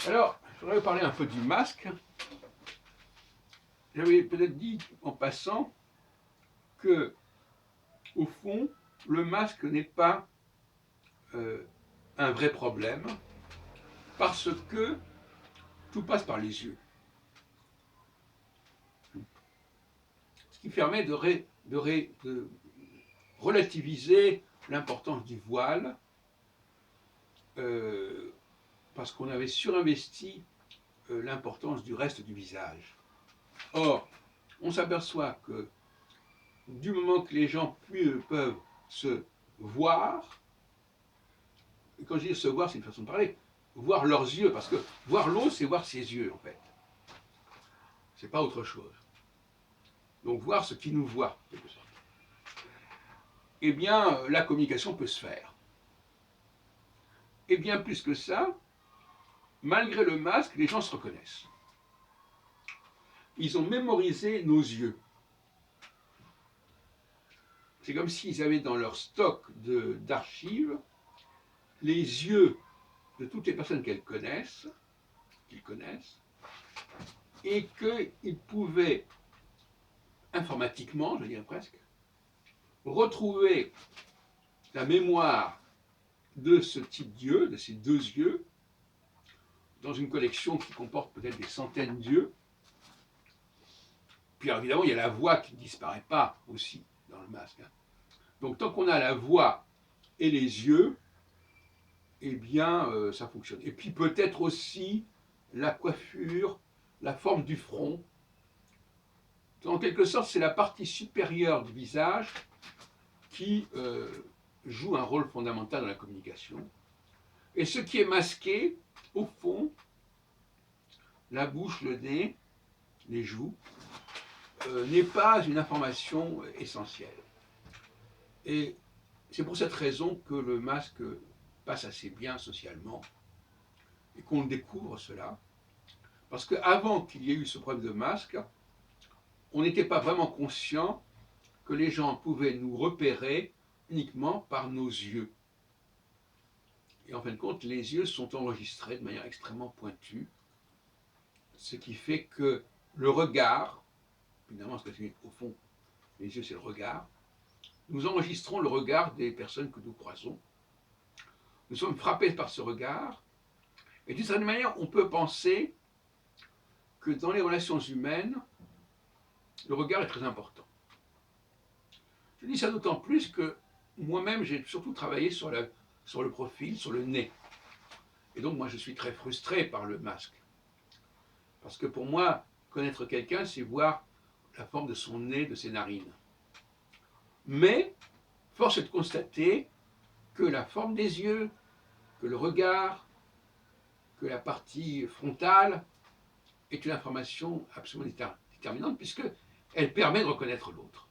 Alors, je voudrais parler un peu du masque. J'avais peut-être dit en passant que, au fond, le masque n'est pas euh, un vrai problème parce que tout passe par les yeux. Ce qui permet de relativiser l'importance du voile euh, parce qu'on avait surinvesti l'importance du reste du visage. Or, on s'aperçoit que du moment que les gens peuvent se voir, et quand je dis se voir, c'est une façon de parler, voir leurs yeux, parce que voir l'autre, c'est voir ses yeux, en fait. C'est pas autre chose. Donc voir ce qui nous voit, en quelque sorte. Eh bien, la communication peut se faire. Et bien plus que ça, malgré le masque, les gens se reconnaissent. Ils ont mémorisé nos yeux. C'est comme s'ils avaient dans leur stock d'archives les yeux de toutes les personnes qu'ils connaissent, et qu'ils pouvaient, informatiquement, je dirais presque, retrouver la mémoire de ce type d'yeux, de ces deux yeux, dans une collection qui comporte peut-être des centaines d'yeux. Puis alors, évidemment, il y a la voix qui ne disparaît pas aussi dans le masque. Donc tant qu'on a la voix et les yeux, eh bien, ça fonctionne. Et puis peut-être aussi la coiffure, la forme du front. En quelque sorte, c'est la partie supérieure du visage qui joue un rôle fondamental dans la communication. Et ce qui est masqué, au fond, la bouche, le nez, les joues, n'est pas une information essentielle. Et c'est pour cette raison que le masque passe assez bien socialement et qu'on découvre cela. Parce qu'avant qu'il y ait eu ce problème de masque, on n'était pas vraiment conscient que les gens pouvaient nous repérer uniquement par nos yeux. Et en fin de compte, les yeux sont enregistrés de manière extrêmement pointue, ce qui fait que le regard, évidemment, parce que au fond, les yeux c'est le regard, nous enregistrons le regard des personnes que nous croisons. Nous sommes frappés par ce regard, et d'une certaine manière, on peut penser que dans les relations humaines, le regard est très important. Je dis ça d'autant plus que moi-même, j'ai surtout travaillé sur le profil, sur le nez. Et donc, moi, je suis très frustré par le masque. Parce que pour moi, connaître quelqu'un, c'est voir la forme de son nez, de ses narines. Mais, force est de constater que la forme des yeux, que le regard, que la partie frontale est une information absolument déterminante, puisqu'elle permet de reconnaître l'autre.